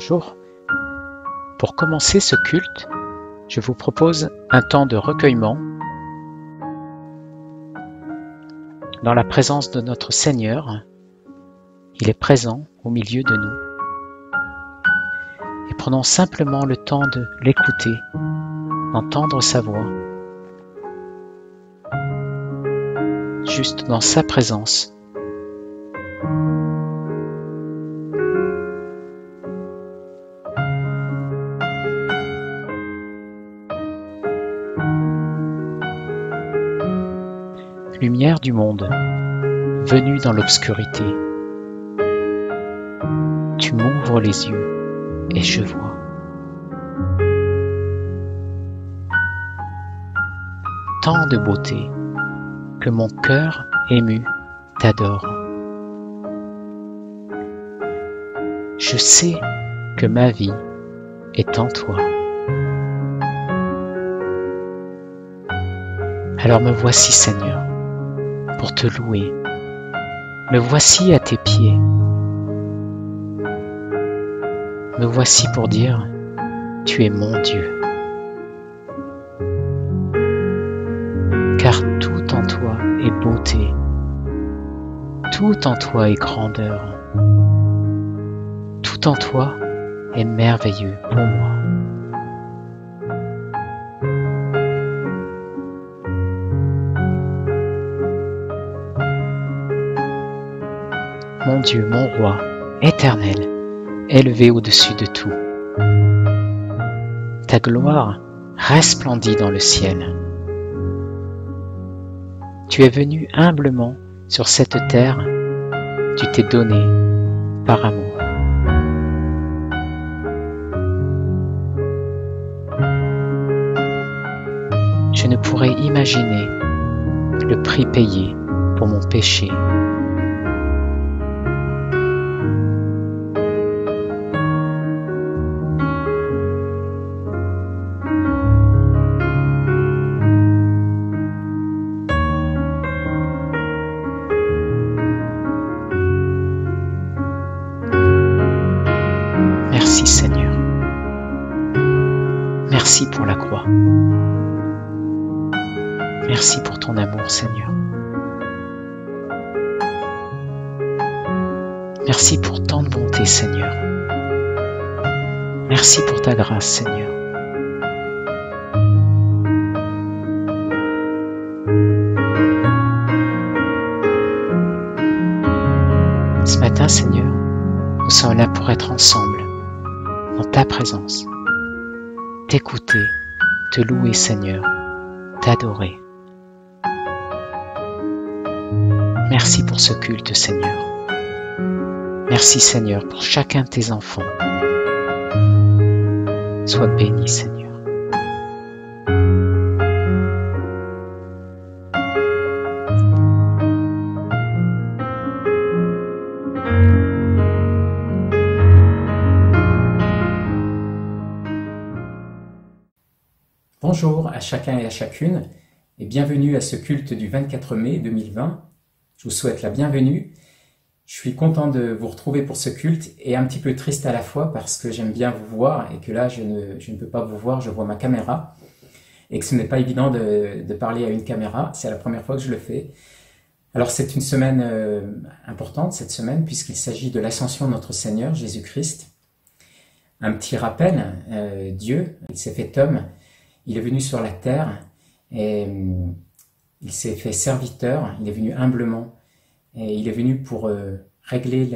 Bonjour. Pour commencer ce culte, je vous propose un temps de recueillement dans la présence de notre Seigneur. Il est présent au milieu de nous. Et prenons simplement le temps de l'écouter, d'entendre sa voix, juste dans sa présence. Lumière du monde, venue dans l'obscurité, tu m'ouvres les yeux et je vois. Tant de beauté que mon cœur ému t'adore. Je sais que ma vie est en toi. Alors me voici, Seigneur, pour te louer. Me voici à tes pieds. Me voici pour dire, tu es mon Dieu. Car tout en toi est beauté. Tout en toi est grandeur. Tout en toi est merveilleux pour moi. Mon Dieu, mon roi, éternel, élevé au-dessus de tout. Ta gloire resplendit dans le ciel. Tu es venu humblement sur cette terre, tu t'es donné par amour. Je ne pourrais imaginer le prix payé pour mon péché. Merci Seigneur. Merci pour la croix. Merci pour ton amour Seigneur. Merci pour tant de bonté Seigneur. Merci pour ta grâce Seigneur. Ce matin Seigneur, nous sommes là pour être ensemble, dans ta présence, t'écouter, te louer Seigneur, t'adorer. Merci pour ce culte Seigneur. Merci Seigneur pour chacun de tes enfants. Sois béni Seigneur. Bonjour à chacun et à chacune et bienvenue à ce culte du 24 mai 2020. Je vous souhaite la bienvenue. Je suis content de vous retrouver pour ce culte et un petit peu triste à la fois parce que j'aime bien vous voir et que là je ne peux pas vous voir, je vois ma caméra et que ce n'est pas évident de parler à une caméra. C'est la première fois que je le fais. Alors c'est une semaine importante cette semaine puisqu'il s'agit de l'ascension de notre Seigneur Jésus-Christ. Un petit rappel, Dieu, il s'est fait homme. Il est venu sur la terre et il s'est fait serviteur, il est venu humblement et il est venu pour régler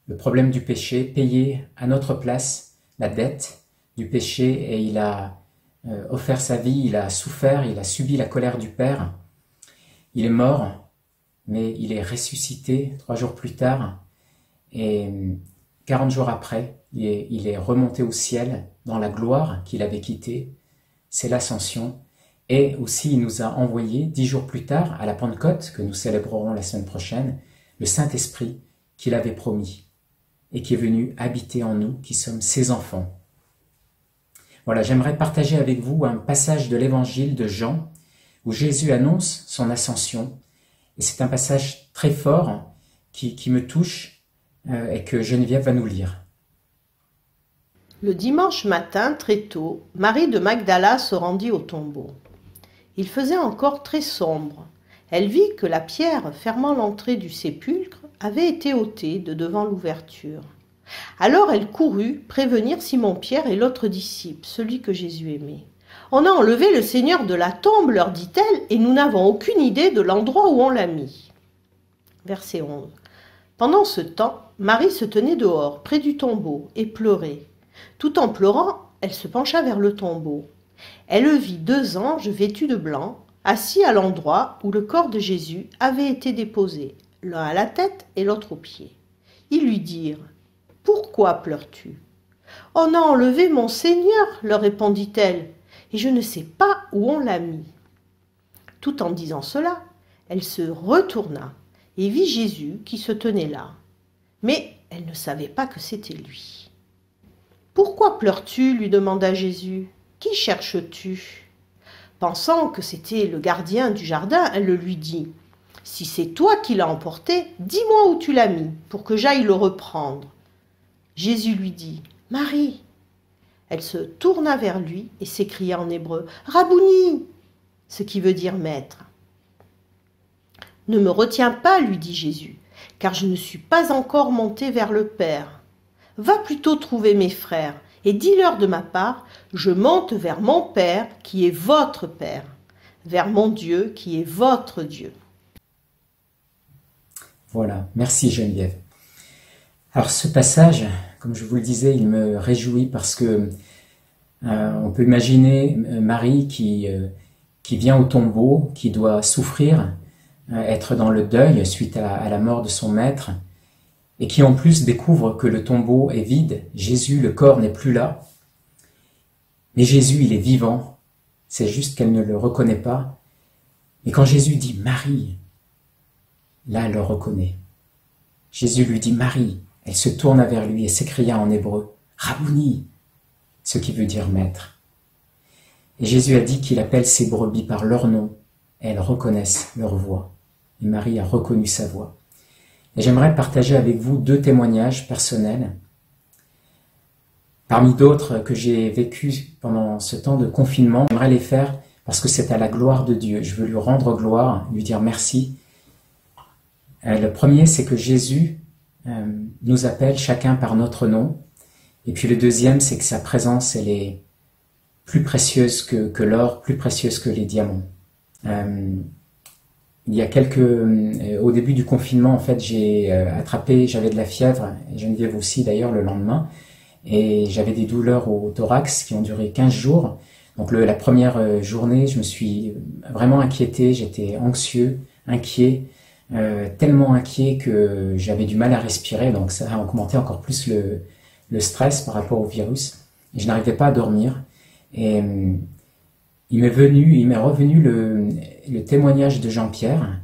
le problème du péché, payer à notre place la dette du péché et il a offert sa vie, il a souffert, il a subi la colère du Père. Il est mort, mais il est ressuscité 3 jours plus tard et 40 jours après, il est remonté au ciel dans la gloire qu'il avait quittée. C'est l'ascension, et aussi il nous a envoyé 10 jours plus tard, à la Pentecôte, que nous célébrerons la semaine prochaine, le Saint-Esprit qu'il avait promis, et qui est venu habiter en nous, qui sommes ses enfants. Voilà, j'aimerais partager avec vous un passage de l'évangile de Jean, où Jésus annonce son ascension, et c'est un passage très fort, qui me touche, et que Geneviève va nous lire. Le dimanche matin, très tôt, Marie de Magdala se rendit au tombeau. Il faisait encore très sombre. Elle vit que la pierre fermant l'entrée du sépulcre avait été ôtée de devant l'ouverture. Alors elle courut prévenir Simon-Pierre et l'autre disciple, celui que Jésus aimait. « On a enlevé le Seigneur de la tombe, leur dit-elle, et nous n'avons aucune idée de l'endroit où on l'a mis. » Verset 11. Pendant ce temps, Marie se tenait dehors, près du tombeau, et pleurait. Tout en pleurant, elle se pencha vers le tombeau. Elle vit 2 anges vêtus de blanc, assis à l'endroit où le corps de Jésus avait été déposé, l'un à la tête et l'autre aux pieds. Ils lui dirent « Pourquoi pleures-tu » ? « On a enlevé mon Seigneur, leur répondit-elle, et je ne sais pas où on l'a mis. » Tout en disant cela, elle se retourna et vit Jésus qui se tenait là. Mais elle ne savait pas que c'était lui. « Pourquoi pleures-tu » lui demanda Jésus. « Qui cherches-tu » Pensant que c'était le gardien du jardin, elle le lui dit. « Si c'est toi qui l'as emporté, dis-moi où tu l'as mis, pour que j'aille le reprendre. » Jésus lui dit « Marie !» Elle se tourna vers lui et s'écria en hébreu « Rabouni !» ce qui veut dire maître. « Ne me retiens pas, lui dit Jésus, car je ne suis pas encore monté vers le Père. Va plutôt trouver mes frères et dis-leur de ma part, je monte vers mon Père qui est votre Père, vers mon Dieu qui est votre Dieu. » Voilà, merci Geneviève. Alors ce passage, comme je vous le disais, il me réjouit parce que on peut imaginer Marie qui vient au tombeau, qui doit souffrir, être dans le deuil suite à la mort de son maître, et qui en plus découvre que le tombeau est vide. Jésus, le corps n'est plus là. Mais Jésus, il est vivant. C'est juste qu'elle ne le reconnaît pas. Et quand Jésus dit « Marie », là, elle le reconnaît. Jésus lui dit « Marie ». Elle se tourna vers lui et s'écria en hébreu « Rabouni », ce qui veut dire maître. Et Jésus a dit qu'il appelle ses brebis par leur nom, et elles reconnaissent leur voix. Et Marie a reconnu sa voix. Et j'aimerais partager avec vous 2 témoignages personnels, parmi d'autres que j'ai vécus pendant ce temps de confinement. J'aimerais les faire parce que c'est à la gloire de Dieu. Je veux lui rendre gloire, lui dire merci. Le premier, c'est que Jésus nous appelle chacun par notre nom. Et puis le deuxième, c'est que sa présence, elle est plus précieuse que l'or, plus précieuse que les diamants. Il y a au début du confinement, en fait, j'avais de la fièvre, et Geneviève aussi d'ailleurs le lendemain, et j'avais des douleurs au thorax qui ont duré 15 jours. Donc la première journée, je me suis vraiment inquiété, j'étais anxieux, inquiet, tellement inquiet que j'avais du mal à respirer, donc ça a augmenté encore plus le stress par rapport au virus. Et je n'arrivais pas à dormir. Et il m'est revenu le témoignage de Jean-Pierre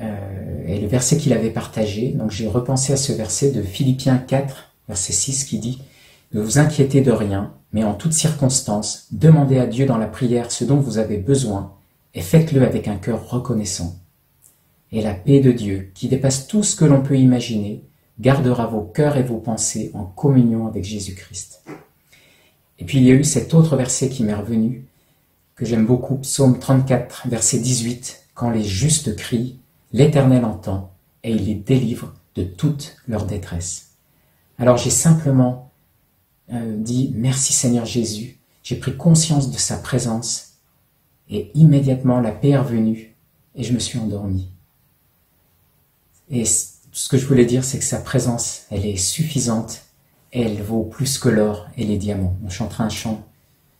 et le verset qu'il avait partagé. Donc j'ai repensé à ce verset de Philippiens 4, verset 6, qui dit « Ne vous inquiétez de rien, mais en toutes circonstances, demandez à Dieu dans la prière ce dont vous avez besoin et faites-le avec un cœur reconnaissant. Et la paix de Dieu, qui dépasse tout ce que l'on peut imaginer, gardera vos cœurs et vos pensées en communion avec Jésus-Christ. » Et puis il y a eu cet autre verset qui m'est revenu, que j'aime beaucoup, Psaume 34, verset 18, « Quand les justes crient, l'Éternel entend, et il les délivre de toute leur détresse. » Alors j'ai simplement dit « Merci Seigneur Jésus », j'ai pris conscience de sa présence, et immédiatement la paix est revenue, et je me suis endormi. Et ce que je voulais dire, c'est que sa présence, elle est suffisante, et elle vaut plus que l'or et les diamants. On chantera un chant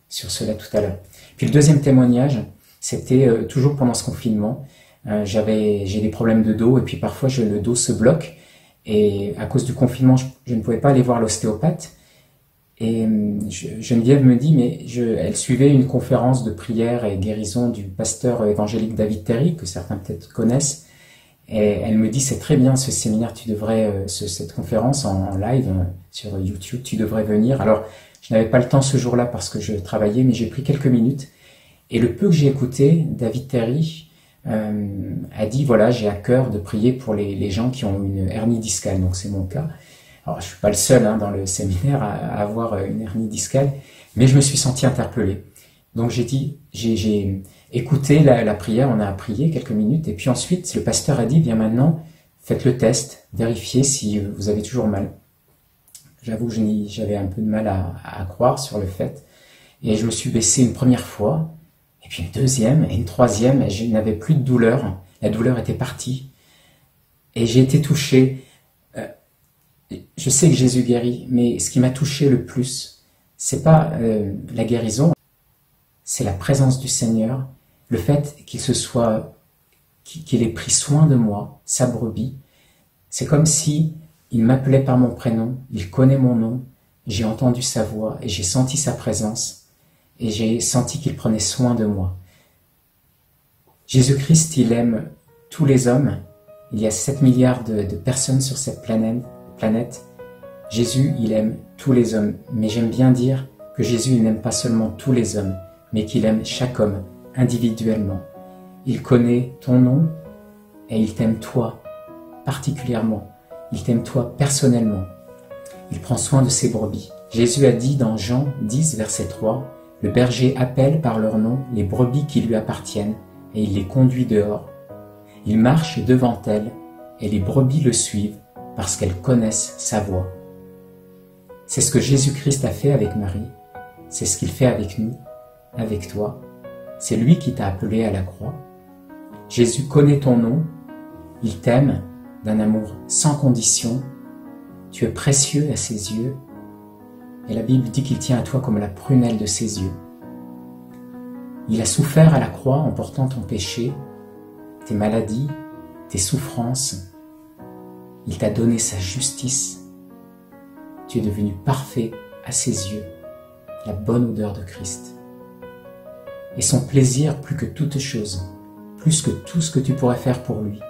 sur cela tout à l'heure. Puis le deuxième témoignage, c'était toujours pendant ce confinement. J'ai des problèmes de dos, et puis parfois le dos se bloque, et à cause du confinement, je ne pouvais pas aller voir l'ostéopathe. Et Geneviève me dit, mais elle suivait une conférence de prière et guérison du pasteur évangélique David Terry, que certains peut-être connaissent. Et elle me dit, c'est très bien ce séminaire, tu devrais, cette conférence en live sur YouTube, tu devrais venir. Alors, je n'avais pas le temps ce jour-là parce que je travaillais, mais j'ai pris quelques minutes. Et le peu que j'ai écouté, David Terry a dit, voilà, j'ai à cœur de prier pour les gens qui ont une hernie discale, donc c'est mon cas. Alors, je suis pas le seul dans le séminaire à avoir une hernie discale, mais je me suis senti interpellé. Donc j'ai écouté la prière, on a prié quelques minutes, et puis ensuite le pasteur a dit, bien maintenant, faites le test, vérifiez si vous avez toujours mal. J'avoue que j'avais un peu de mal à croire sur le fait, et je me suis baissé une première fois, et puis une deuxième, et une troisième, et je n'avais plus de douleur, la douleur était partie, et j'ai été touché. Je sais que Jésus guérit, mais ce qui m'a touché le plus, c'est pas la guérison, c'est la présence du Seigneur, le fait qu'il ait pris soin de moi, sa brebis. C'est comme si il m'appelait par mon prénom, il connaît mon nom, j'ai entendu sa voix et j'ai senti sa présence et j'ai senti qu'il prenait soin de moi. Jésus-Christ, il aime tous les hommes. Il y a 7 milliards de personnes sur cette planète. Jésus, il aime tous les hommes, mais j'aime bien dire que Jésus, il n'aime pas seulement tous les hommes, mais qu'il aime chaque homme individuellement. Il connaît ton nom et il t'aime toi particulièrement. Il t'aime toi personnellement. Il prend soin de ses brebis. Jésus a dit dans Jean 10, verset 3, « Le berger appelle par leur nom les brebis qui lui appartiennent et il les conduit dehors. Il marche devant elles et les brebis le suivent parce qu'elles connaissent sa voix. » C'est ce que Jésus-Christ a fait avec Marie. C'est ce qu'il fait avec nous, avec toi. C'est lui qui t'a appelé à la croix. Jésus connaît ton nom. Il t'aime d'un amour sans condition. Tu es précieux à ses yeux. Et la Bible dit qu'il tient à toi comme la prunelle de ses yeux. Il a souffert à la croix en portant ton péché, tes maladies, tes souffrances. Il t'a donné sa justice. Tu es devenu parfait à ses yeux, la bonne odeur de Christ. Et son plaisir, plus que toute chose, plus que tout ce que tu pourrais faire pour lui,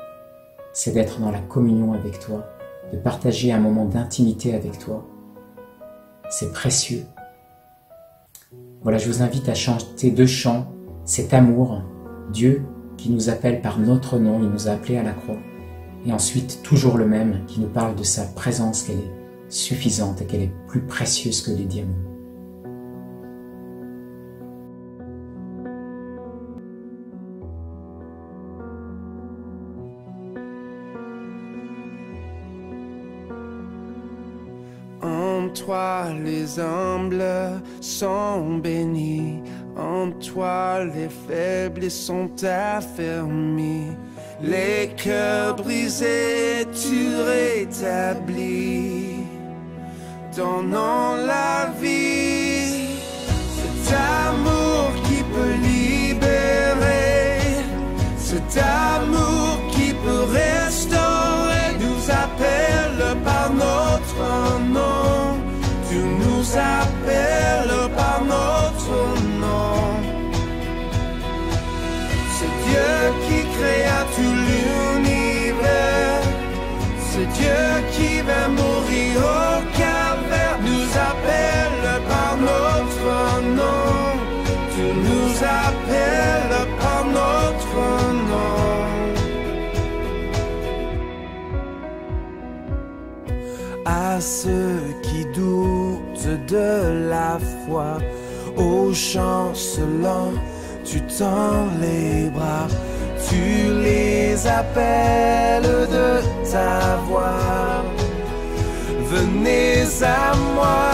c'est d'être dans la communion avec toi, de partager un moment d'intimité avec toi. C'est précieux. Voilà, je vous invite à chanter 2 chants, cet amour, Dieu qui nous appelle par notre nom, il nous a appelés à la croix. Et ensuite, toujours le même, qui nous parle de sa présence, qu'elle est suffisante et qu'elle est plus précieuse que les diamants. En toi les humbles sont bénis, en toi les faibles sont affermis. Les cœurs brisés, tu rétablis, donnant la vie. Cet amour qui peut libérer, cet amour qui peut restaurer, nous appelle par notre nom. Tu nous appelles par notre nom. C'est Dieu qui créa tout l'univers, c'est Dieu qui va mourir au calvaire, nous appelle par notre nom. Tu nous appelles par notre nom. À ceux qui doutent de la foi, aux chancelants, tu tends les bras, tu les appelles de ta voix. Venez à moi,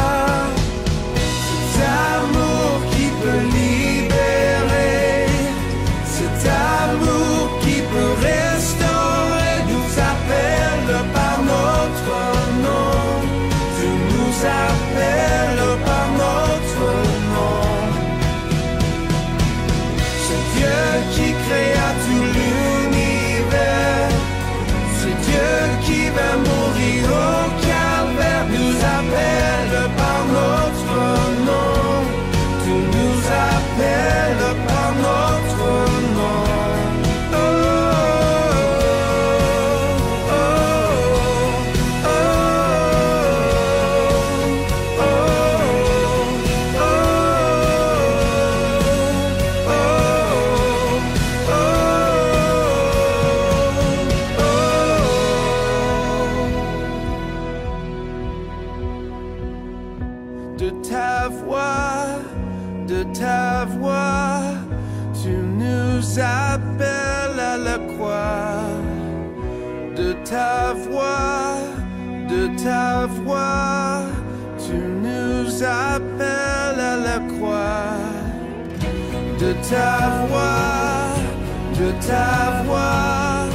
cet amour qui peut libérer, cet amour qui peut restaurer, nous appelle par notre nom. Tu nous appelles par notre nom. C'est Dieu qui créa tout l'univers, c'est Dieu qui va mourir au calvaire, nous appelle par appelles à la croix. De ta voix, tu nous appelles à la croix. De ta voix,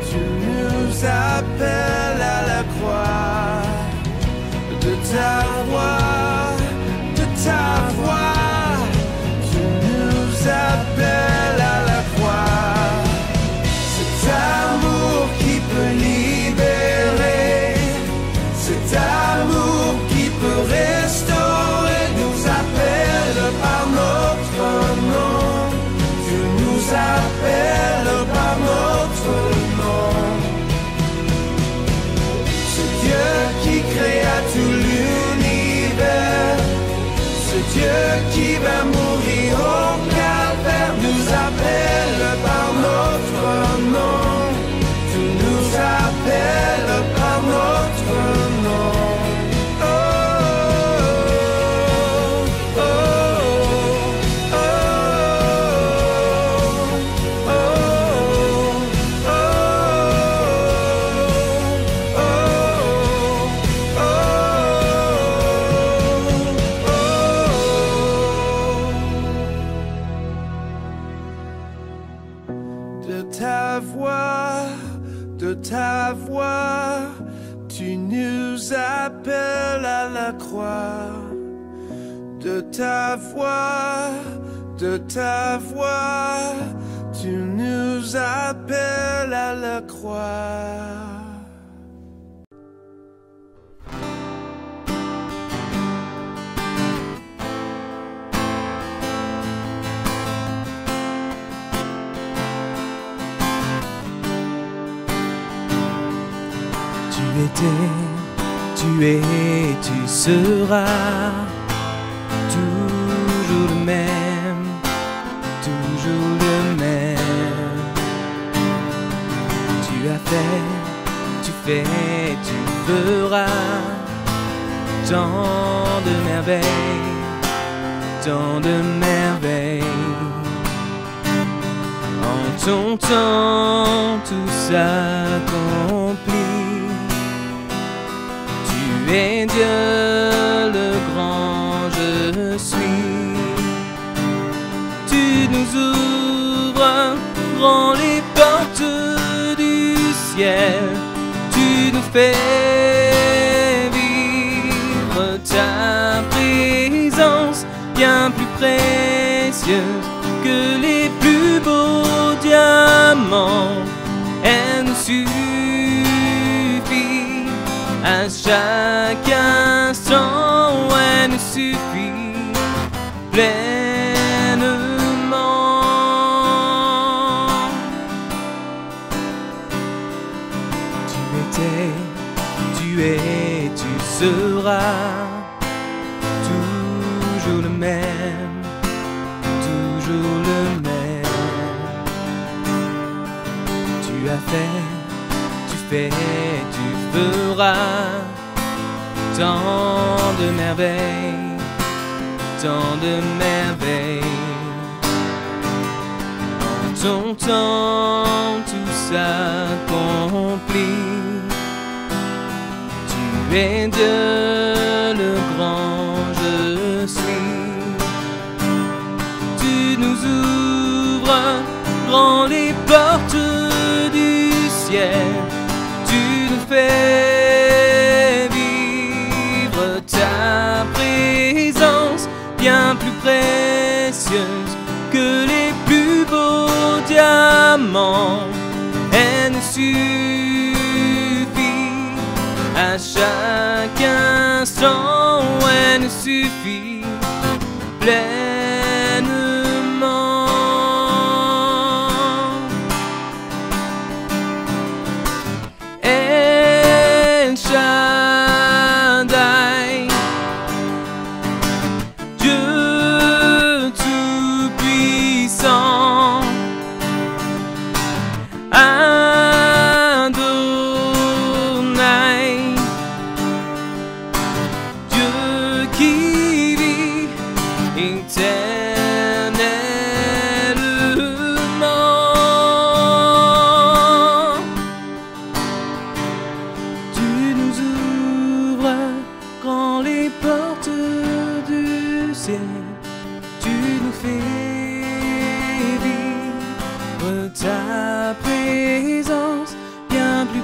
tu nous appelles à la croix. De ta voix, tu nous appelles à la croix. Cet amour qui peut libérer, cet amour qui peut restaurer, nous appelle par notre nom. Tu nous appelles par notre nom. Ce Dieu qui créa tout l'univers, ce Dieu qui va mourir au calvaire, nous appelle par notre nom. Tu nous appelles par notre nom. Oh, oh, oh, oh, oh, De ta voix, tu nous appelles à la croix. De ta voix, tu nous appelles à la croix. Tu es, tu seras toujours le même, toujours le même. Tu as fait, tu fais, tu feras tant de merveilles, tant de merveilles. En ton temps, tout s'accomplit. Tu es Dieu le grand, je suis. Tu nous ouvres grand les portes du ciel. Tu nous fais vivre ta présence, bien plus précieuse que les plus beaux diamants. Elle nous suffit à chaque instant, elle nous suffit pleinement. Tu étais, tu es, tu seras toujours le même, toujours le même. Tu as fait, tu fais, tu feras tant de merveilles, tant de merveilles. En ton temps, tout s'accomplit. Tu es Dieu le grand, je suis. Tu nous ouvres grand les portes du ciel. Tu nous fais vivre ta présence, bien plus précieuse que les plus beaux diamants. Elle nous suffit à chaque instant, elle nous suffit pleinement. El Shaddai, Dieu tout-puissant, Adonai, Dieu qui vit éternellement.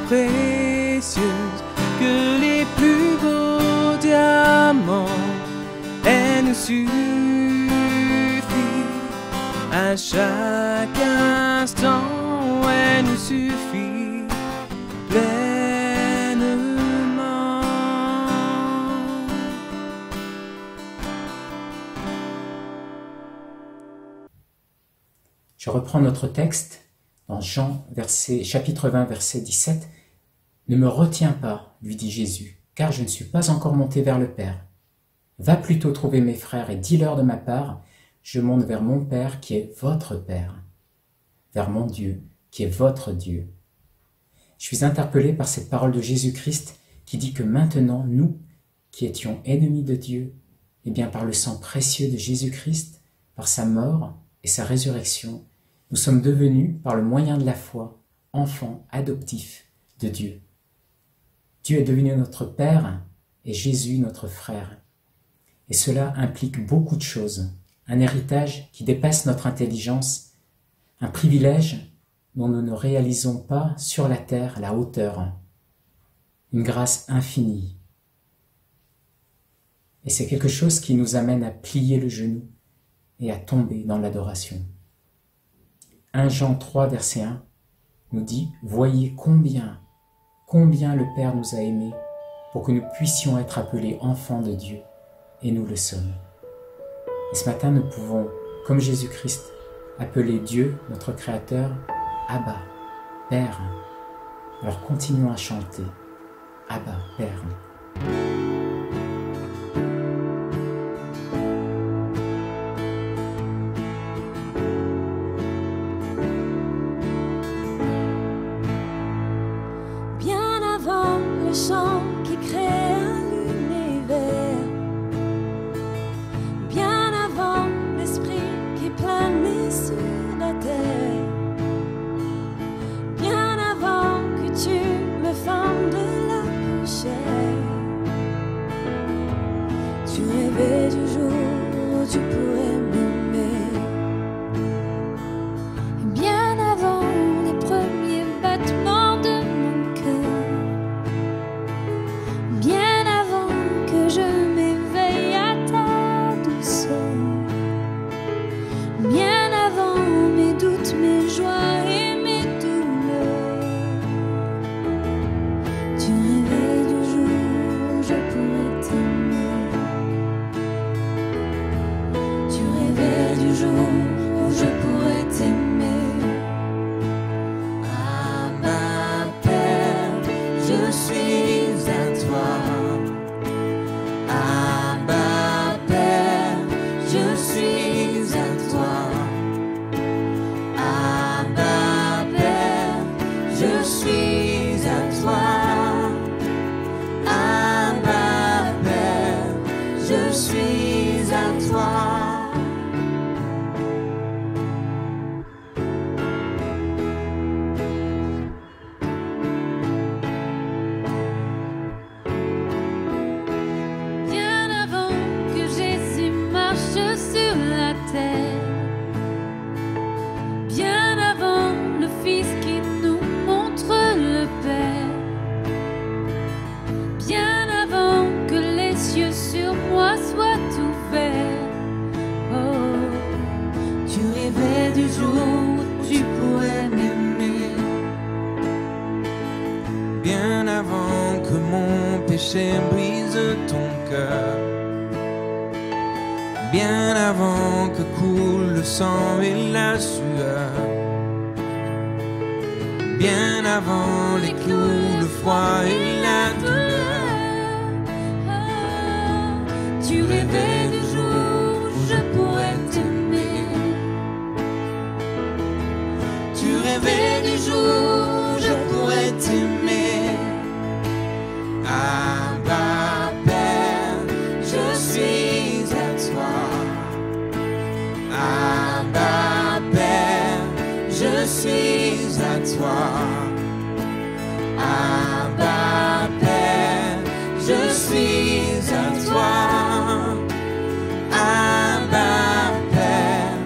précieuse que les plus beaux diamants. Elle nous suffit à chaque instant, elle nous suffit pleinement. Je reprends notre texte dans Jean chapitre 20, verset 17. « Ne me retiens pas, lui dit Jésus, car je ne suis pas encore monté vers le Père. Va plutôt trouver mes frères et dis-leur de ma part, je monte vers mon Père qui est votre Père, vers mon Dieu qui est votre Dieu. » Je suis interpellé par cette parole de Jésus-Christ qui dit que maintenant, nous, qui étions ennemis de Dieu, eh bien par le sang précieux de Jésus-Christ, par sa mort et sa résurrection, nous sommes devenus, par le moyen de la foi, enfants adoptifs de Dieu. Dieu est devenu notre Père et Jésus notre frère. Et cela implique beaucoup de choses. Un héritage qui dépasse notre intelligence, un privilège dont nous ne réalisons pas sur la terre la hauteur, une grâce infinie. Et c'est quelque chose qui nous amène à plier le genou et à tomber dans l'adoration. 1 Jean 3, verset 1 nous dit « Voyez combien le Père nous a aimés pour que nous puissions être appelés enfants de Dieu, et nous le sommes. » Et ce matin, nous pouvons, comme Jésus-Christ, appeler Dieu, notre Créateur, Abba, Père. Alors continuons à chanter « Abba, Père ». Le chant qui crée l'univers, bien avant l'esprit qui planait sur la terre, bien avant que tu me fendes de la poussière, tu rêvais du jour où tu pourrais m'aimer, bien avant les premiers battements de mon cœur. Bien avant que je m'éveille à ta douceur, bien avant mes doutes, mes joies et mes douleurs, tu rêvais du jour où je pourrais t'aimer. Tu rêvais du jour où je pourrais t'aimer. Abba, Père, je suis à toi. Abba, Père, je suis à toi. Abba, Père, je suis à toi. Abba, Père, je suis à toi. Bien avant que Jésus marche sur la terre, bien avant le Fils qui nous montre le Père, bien avant que les cieux sur moi soient ouverts, oh, tu rêvais du jour où tu pourrais m'aimer. Bien avant que mon péché brise ton cœur, bien avant que coule le sang et la sueur, bien avant les clous, le froid et la douleur, tu rêvais du jour où je pourrais t'aimer. tu rêvais du jour où je pourrais t'aimer. Abba, Père, je suis à toi. Abba, Père, je suis à toi. Abba, Père, je suis à toi. Abba, Père,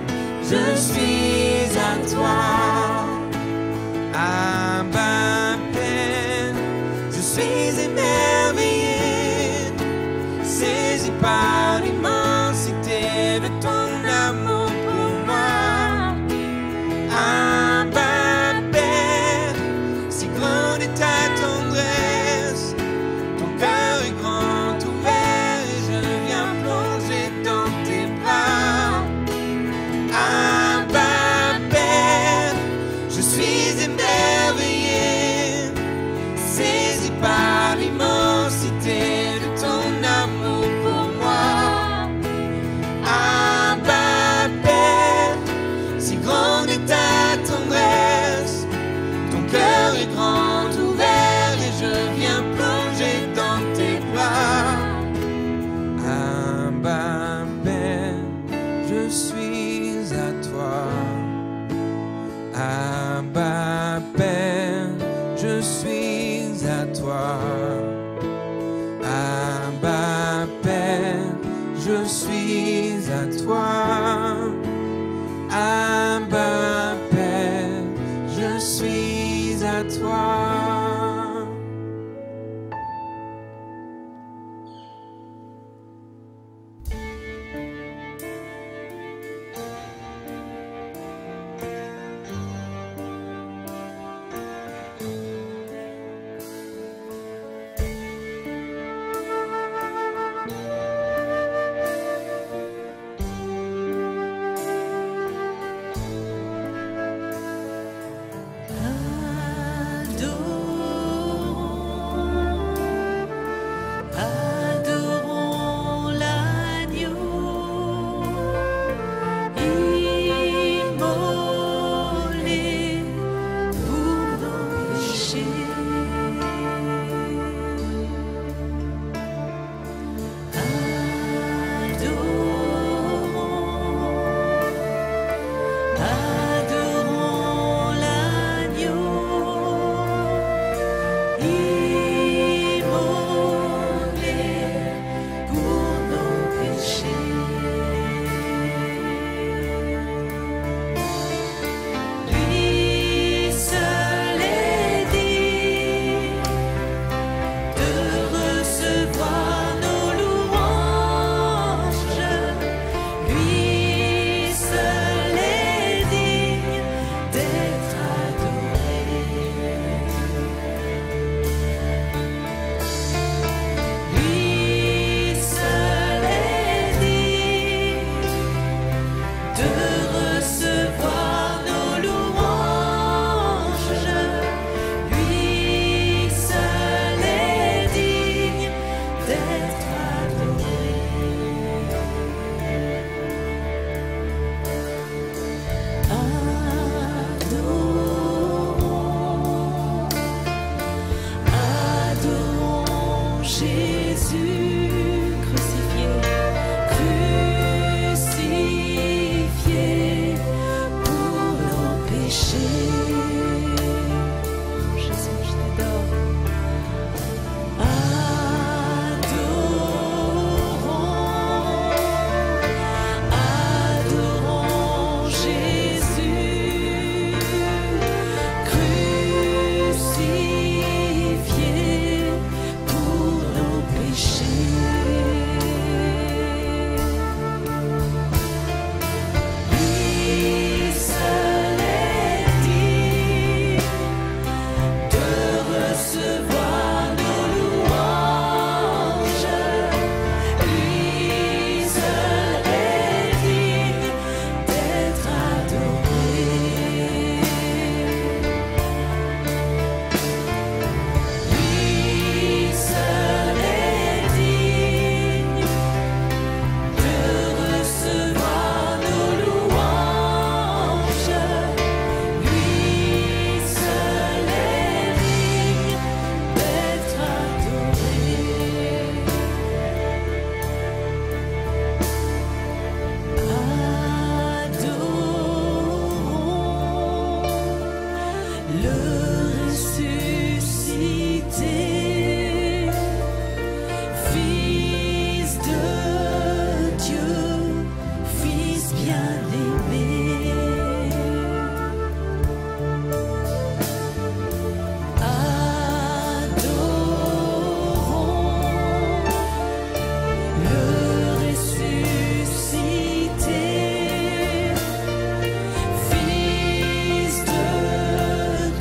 je suis à toi. Abba, Père, Abba Père, je suis à toi. Abba Père, je suis à toi. Abba Père, je suis à toi.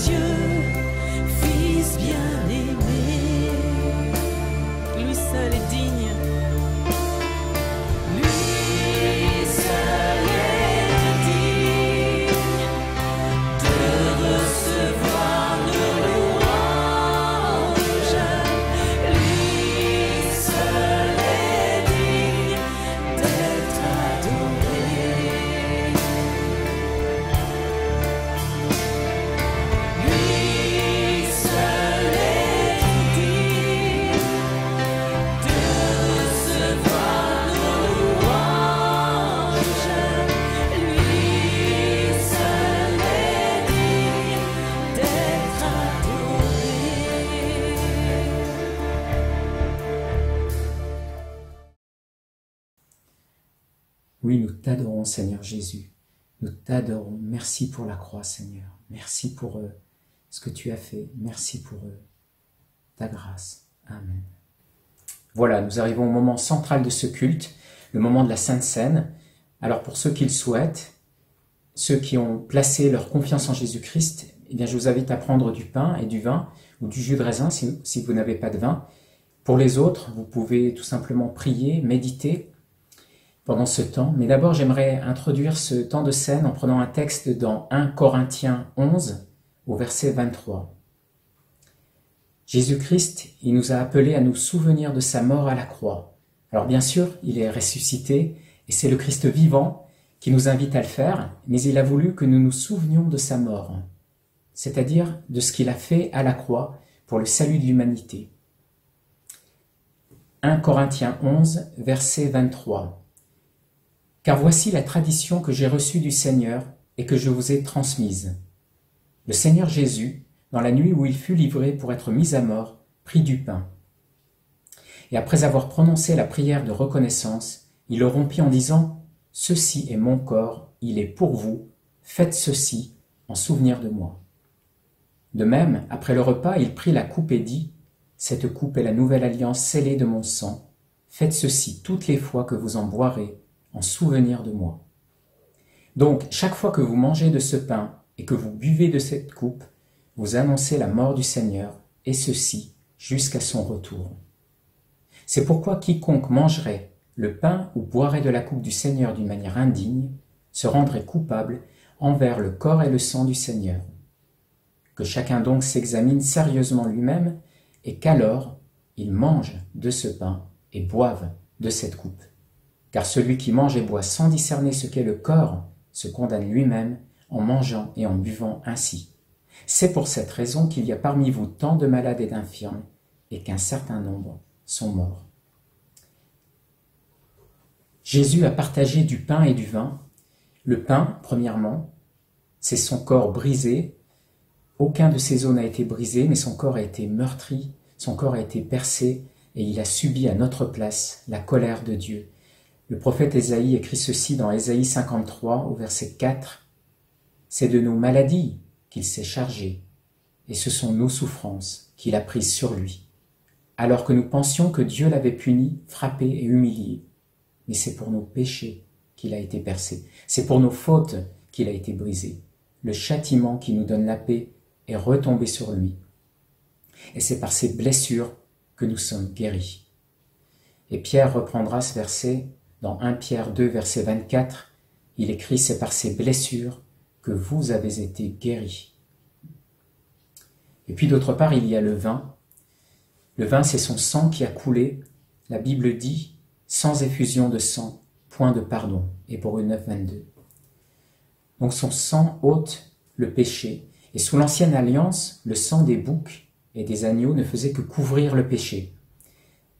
Dieu. nous t'adorons, Seigneur Jésus. Nous t'adorons. Merci pour la croix, Seigneur. Merci pour ce que tu as fait. Merci pour ta grâce. Amen. Voilà, nous arrivons au moment central de ce culte, le moment de la Sainte Seine. Alors pour ceux qui le souhaitent, ceux qui ont placé leur confiance en Jésus-Christ, eh bien je vous invite à prendre du pain et du vin, ou du jus de raisin si vous n'avez pas de vin. Pour les autres, vous pouvez tout simplement prier, méditer pendant ce temps. Mais d'abord, j'aimerais introduire ce temps de scène en prenant un texte dans 1 Corinthiens 11, au verset 23. Jésus-Christ, il nous a appelés à nous souvenir de sa mort à la croix. Alors bien sûr, il est ressuscité, et c'est le Christ vivant qui nous invite à le faire, mais il a voulu que nous nous souvenions de sa mort, c'est-à-dire de ce qu'il a fait à la croix pour le salut de l'humanité. 1 Corinthiens 11, verset 23. « Car voici la tradition que j'ai reçue du Seigneur et que je vous ai transmise. Le Seigneur Jésus, dans la nuit où il fut livré pour être mis à mort, prit du pain. Et après avoir prononcé la prière de reconnaissance, il le rompit en disant « Ceci est mon corps, il est pour vous, faites ceci en souvenir de moi. » De même, après le repas, il prit la coupe et dit « Cette coupe est la nouvelle alliance scellée de mon sang. Faites ceci toutes les fois que vous en boirez, en souvenir de moi. » Donc, chaque fois que vous mangez de ce pain et que vous buvez de cette coupe, vous annoncez la mort du Seigneur, et ceci jusqu'à son retour. C'est pourquoi quiconque mangerait le pain ou boirait de la coupe du Seigneur d'une manière indigne se rendrait coupable envers le corps et le sang du Seigneur. Que chacun donc s'examine sérieusement lui-même, et qu'alors il mange de ce pain et boive de cette coupe. Car celui qui mange et boit sans discerner ce qu'est le corps se condamne lui-même en mangeant et en buvant ainsi. C'est pour cette raison qu'il y a parmi vous tant de malades et d'infirmes, et qu'un certain nombre sont morts. Jésus a partagé du pain et du vin. Le pain, premièrement, c'est son corps brisé. Aucun de ses os n'a été brisé, mais son corps a été meurtri, son corps a été percé, et il a subi à notre place la colère de Dieu. Le prophète Ésaïe écrit ceci dans Ésaïe 53, au verset 4. « C'est de nos maladies qu'il s'est chargé, et ce sont nos souffrances qu'il a prises sur lui. Alors que nous pensions que Dieu l'avait puni, frappé et humilié. Mais c'est pour nos péchés qu'il a été percé, c'est pour nos fautes qu'il a été brisé. Le châtiment qui nous donne la paix est retombé sur lui. Et c'est par ses blessures que nous sommes guéris. » Et Pierre reprendra ce verset dans 1 Pierre 2, verset 24. Il écrit « C'est par ses blessures que vous avez été guéris. » Et puis d'autre part, il y a le vin. Le vin, c'est son sang qui a coulé. La Bible dit « Sans effusion de sang, point de pardon » Hébreux 9, 22. Donc son sang ôte le péché. Et sous l'ancienne alliance, le sang des boucs et des agneaux ne faisait que couvrir le péché.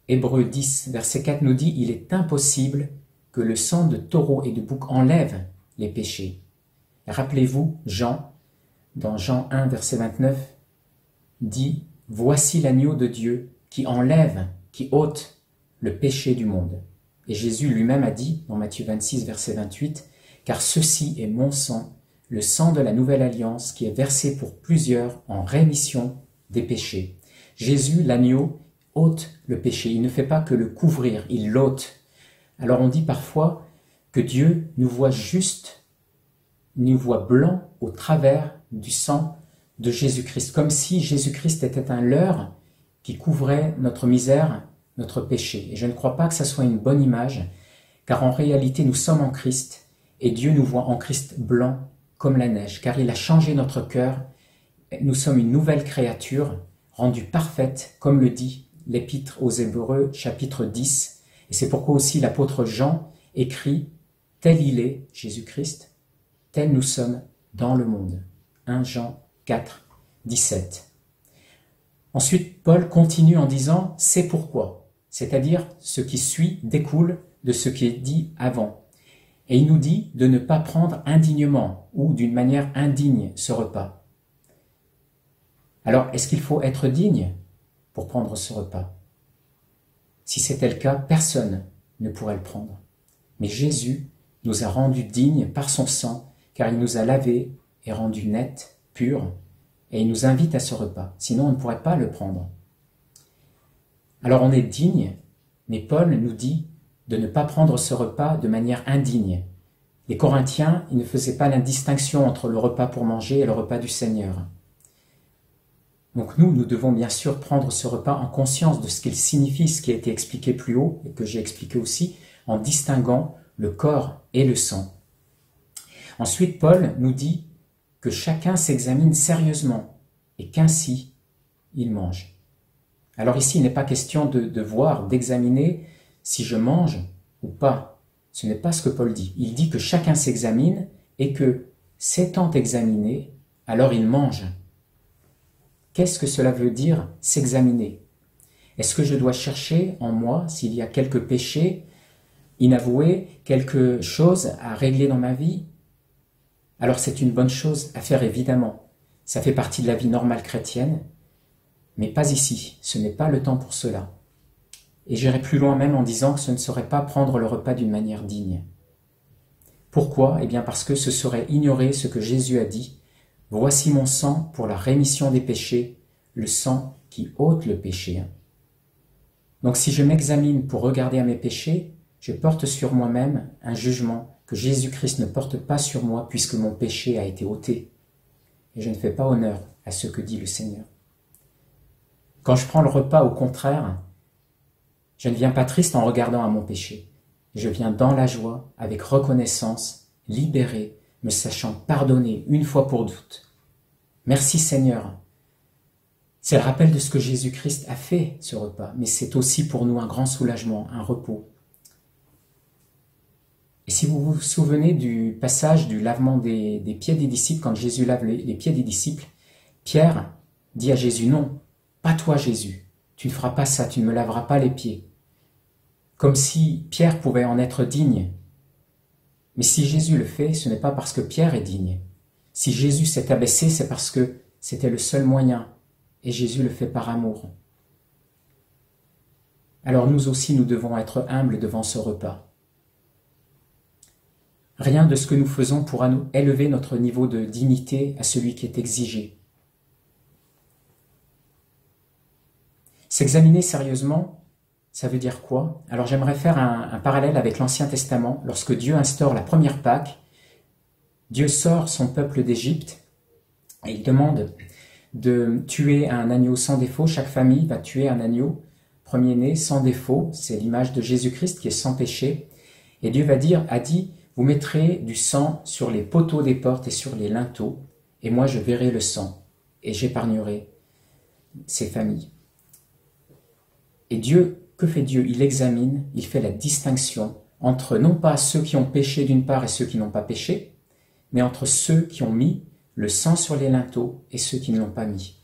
Hébreux 10, verset 4 nous dit « Il est impossible que le sang de taureau et de bouc enlève les péchés. » Rappelez-vous, Jean, dans Jean 1, verset 29, dit « Voici l'agneau de Dieu qui enlève, qui ôte le péché du monde. » Et Jésus lui-même a dit, dans Matthieu 26, verset 28, « Car ceci est mon sang, le sang de la nouvelle alliance qui est versé pour plusieurs en rémission des péchés. » Jésus, l'agneau, ôte le péché. Il ne fait pas que le couvrir, il l'ôte. Alors on dit parfois que Dieu nous voit juste, nous voit blanc au travers du sang de Jésus-Christ, comme si Jésus-Christ était un leurre qui couvrait notre misère, notre péché. Et je ne crois pas que ça soit une bonne image, car en réalité nous sommes en Christ, et Dieu nous voit en Christ blanc comme la neige, car il a changé notre cœur. Nous sommes une nouvelle créature, rendue parfaite, comme le dit l'Épître aux Hébreux, chapitre 10. Et c'est pourquoi aussi l'apôtre Jean écrit « Tel il est, Jésus-Christ, tel nous sommes dans le monde. » 1 Jean 4, 17. Ensuite, Paul continue en disant « C'est pourquoi », c'est-à-dire ce qui suit découle de ce qui est dit avant. Et il nous dit de ne pas prendre indignement ou d'une manière indigne ce repas. Alors, est-ce qu'il faut être digne pour prendre ce repas? Si c'était le cas, personne ne pourrait le prendre. Mais Jésus nous a rendus dignes par son sang, car il nous a lavés et rendus nets, purs, et il nous invite à ce repas. Sinon, on ne pourrait pas le prendre. Alors on est digne, mais Paul nous dit de ne pas prendre ce repas de manière indigne. Les Corinthiens, ils ne faisaient pas la distinction entre le repas pour manger et le repas du Seigneur. Donc nous devons bien sûr prendre ce repas en conscience de ce qu'il signifie, ce qui a été expliqué plus haut, et que j'ai expliqué aussi, en distinguant le corps et le sang. Ensuite, Paul nous dit que chacun s'examine sérieusement, et qu'ainsi il mange. Alors ici, il n'est pas question de voir, d'examiner si je mange ou pas. Ce n'est pas ce que Paul dit. Il dit que chacun s'examine et que, s'étant examiné, alors il mange. Qu'est-ce que cela veut dire, s'examiner? Est-ce que je dois chercher en moi s'il y a quelques péchés inavoués, quelque chose à régler dans ma vie? Alors c'est une bonne chose à faire évidemment. Ça fait partie de la vie normale chrétienne, mais pas ici. Ce n'est pas le temps pour cela. Et j'irai plus loin même en disant que ce ne serait pas prendre le repas d'une manière digne. Pourquoi? Eh bien parce que ce serait ignorer ce que Jésus a dit. Voici mon sang pour la rémission des péchés, le sang qui ôte le péché. Donc si je m'examine pour regarder à mes péchés, je porte sur moi-même un jugement que Jésus-Christ ne porte pas sur moi puisque mon péché a été ôté. Et je ne fais pas honneur à ce que dit le Seigneur. Quand je prends le repas, au contraire, je ne viens pas triste en regardant à mon péché. Je viens dans la joie, avec reconnaissance, libéré, me sachant pardonner une fois pour toutes. Merci Seigneur. C'est le rappel de ce que Jésus-Christ a fait, ce repas, mais c'est aussi pour nous un grand soulagement, un repos. Et si vous vous souvenez du passage du lavement des pieds des disciples, quand Jésus lave les pieds des disciples, Pierre dit à Jésus, non, pas toi Jésus, tu ne feras pas ça, tu ne me laveras pas les pieds. Comme si Pierre pouvait en être digne. Mais si Jésus le fait, ce n'est pas parce que Pierre est digne. Si Jésus s'est abaissé, c'est parce que c'était le seul moyen, et Jésus le fait par amour. Alors nous aussi, nous devons être humbles devant ce repas. Rien de ce que nous faisons pourra nous élever notre niveau de dignité à celui qui est exigé. S'examiner sérieusement, ça veut dire quoi? Alors j'aimerais faire un parallèle avec l'Ancien Testament. Lorsque Dieu instaure la première Pâque, Dieu sort son peuple d'Égypte et il demande de tuer un agneau sans défaut. Chaque famille va tuer un agneau premier-né sans défaut. C'est l'image de Jésus-Christ qui est sans péché. Et Dieu a dit, vous mettrez du sang sur les poteaux des portes et sur les linteaux, et moi je verrai le sang, et j'épargnerai ces familles. Et Dieu, que fait Dieu? Il examine, il fait la distinction entre non pas ceux qui ont péché d'une part et ceux qui n'ont pas péché, mais entre ceux qui ont mis le sang sur les linteaux et ceux qui ne l'ont pas mis.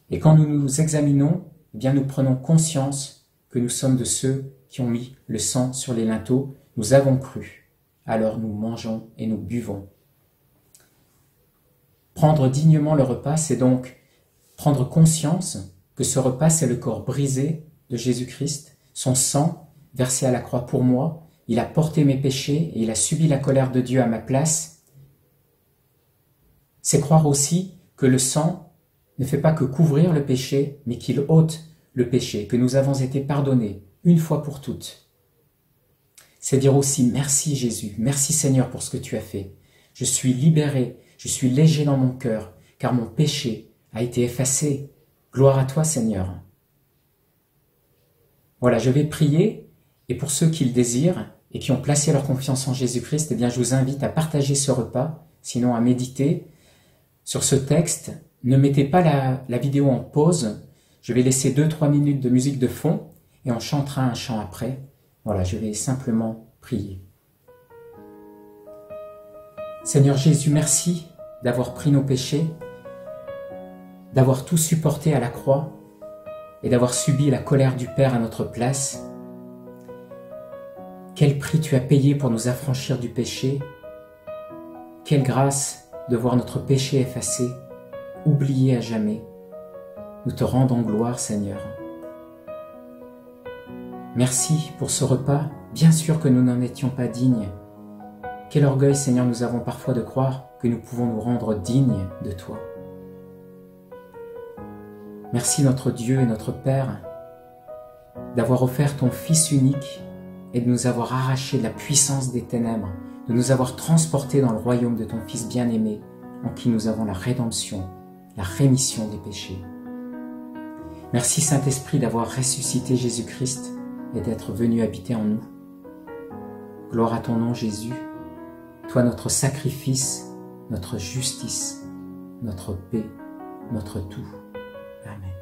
Et quand nous nous examinons, eh bien nous prenons conscience que nous sommes de ceux qui ont mis le sang sur les linteaux, nous avons cru, alors nous mangeons et nous buvons. Prendre dignement le repas, c'est donc prendre conscience que ce repas, c'est le corps brisé de Jésus-Christ, son sang versé à la croix pour moi, il a porté mes péchés et il a subi la colère de Dieu à ma place. C'est croire aussi que le sang ne fait pas que couvrir le péché, mais qu'il ôte le péché, que nous avons été pardonnés une fois pour toutes. C'est dire aussi merci Jésus, merci Seigneur pour ce que tu as fait. Je suis libéré, je suis léger dans mon cœur, car mon péché a été effacé. Gloire à toi Seigneur. Voilà, je vais prier, et pour ceux qui le désirent et qui ont placé leur confiance en Jésus-Christ, eh bien, je vous invite à partager ce repas, sinon à méditer sur ce texte. Ne mettez pas la vidéo en pause, je vais laisser 2-3 minutes de musique de fond, et on chantera un chant après. Voilà, je vais simplement prier. Seigneur Jésus, merci d'avoir pris nos péchés, d'avoir tout supporté à la croix, et d'avoir subi la colère du Père à notre place. Quel prix tu as payé pour nous affranchir du péché. Quelle grâce de voir notre péché effacé, oublié à jamais. Nous te rendons gloire, Seigneur. Merci pour ce repas. Bien sûr que nous n'en étions pas dignes, Quel orgueil, Seigneur, nous avons parfois de croire que nous pouvons nous rendre dignes de toi. Merci notre Dieu et notre Père d'avoir offert ton Fils unique et de nous avoir arrachés de la puissance des ténèbres, de nous avoir transportés dans le royaume de ton Fils bien-aimé, en qui nous avons la rédemption, la rémission des péchés. Merci Saint-Esprit d'avoir ressuscité Jésus-Christ et d'être venu habiter en nous. Gloire à ton nom Jésus, toi notre sacrifice, notre justice, notre paix, notre tout. Amen.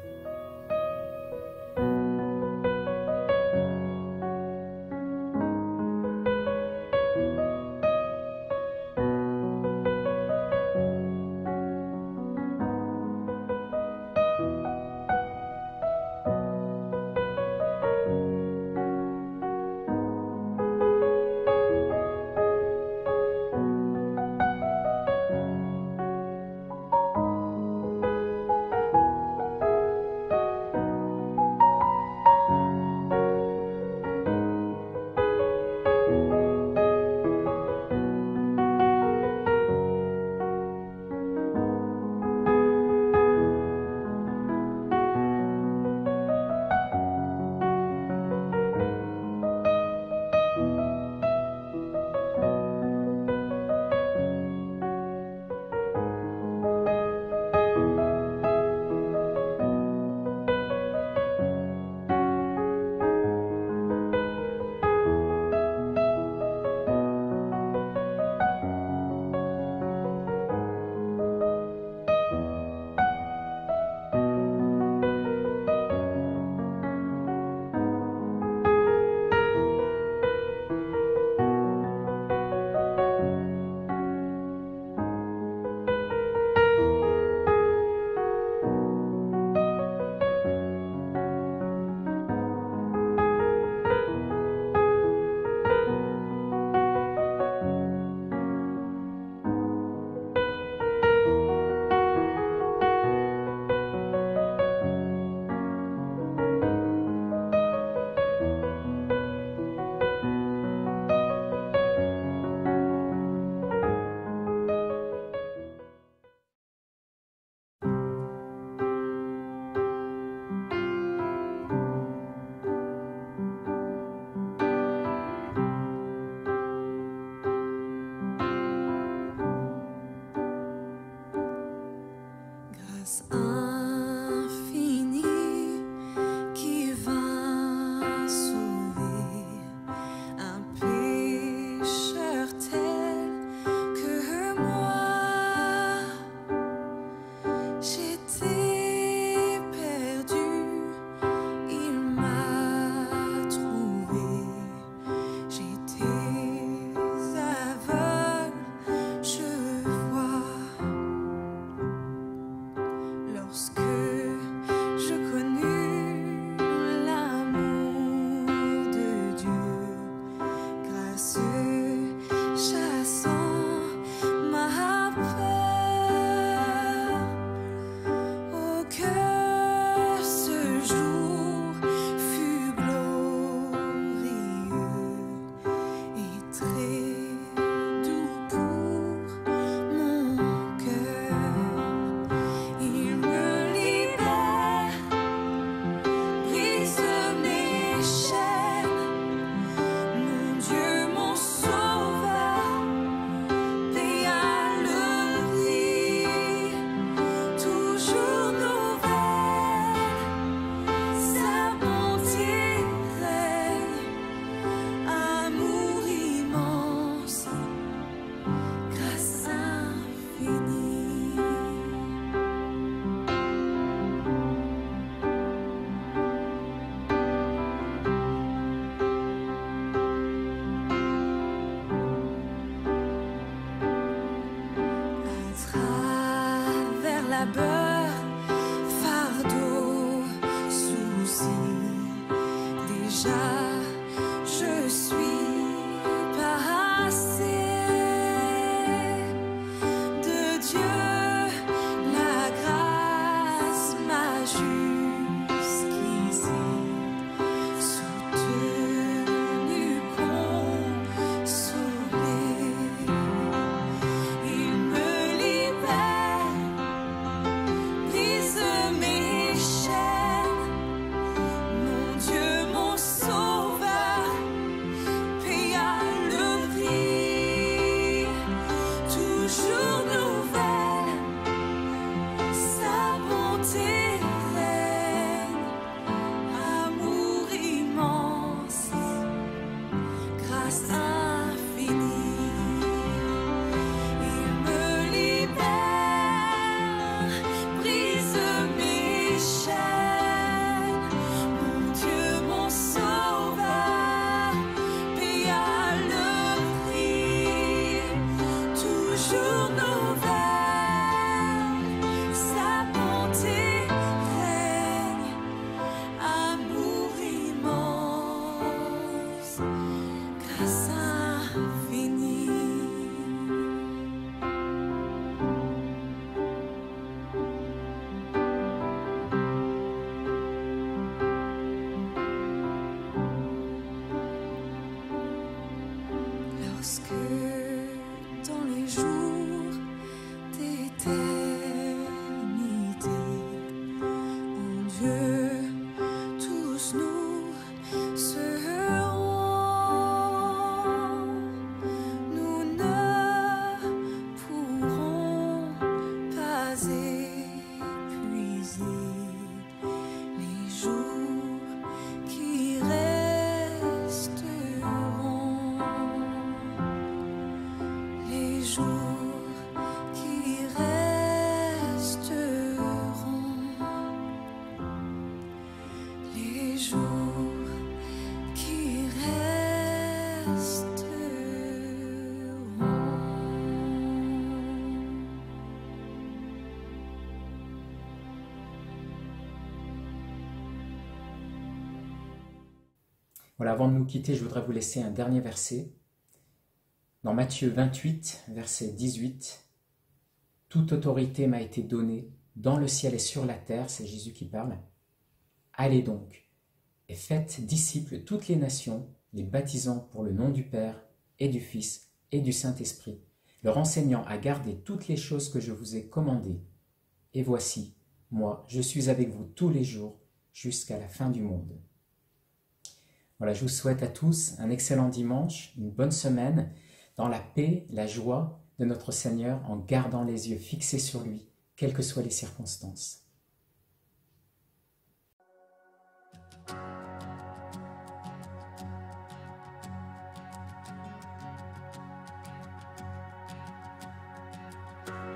labeur, fardeau, souci. Déjà, je suis passée de Dieu, la grâce m'a jusqu'ici soutenue, consolée. l'éternité. Mon Dieu, tous nous serons, nous ne pourrons pas épuiser les jours qui resteront, les jours qui resteront, les jours qui resteront. Voilà, avant de nous quitter, je voudrais vous laisser un dernier verset. Dans Matthieu 28, verset 18, « Toute autorité m'a été donnée dans le ciel et sur la terre », c'est Jésus qui parle. « Allez donc et faites disciples toutes les nations, les baptisant pour le nom du Père et du Fils et du Saint-Esprit, leur enseignant à garder toutes les choses que je vous ai commandées. Et voici, moi, je suis avec vous tous les jours jusqu'à la fin du monde. » Voilà, je vous souhaite à tous un excellent dimanche, une bonne semaine, dans la paix, la joie de notre Seigneur, en gardant les yeux fixés sur lui, quelles que soient les circonstances.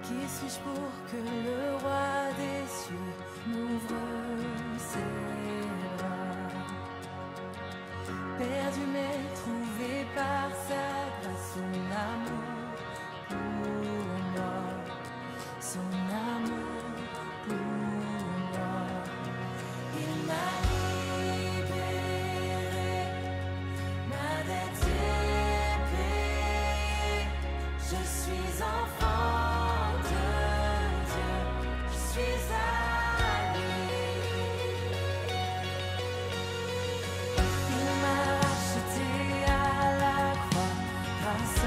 Qui suis-je pour que le roi des cieux m'ouvre ses bras? Perdu mais trouvé par sa grâce, son amour pour moi, son amour pour moi. Il m'a libéré, ma dette est payée, je suis enfant de Dieu, je suis à lui. Il m'a racheté à la croix grâce à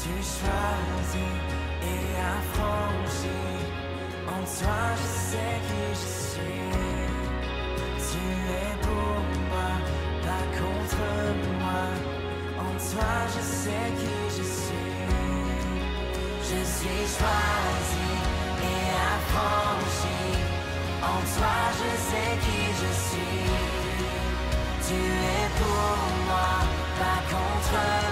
Tu choisis et affranchis. En toi je sais qui je suis. Tu es pour moi, pas contre moi. En toi je sais qui je suis. Je suis choisi et affranchi. En toi je sais qui je suis. Tu es pour moi, pas contre moi.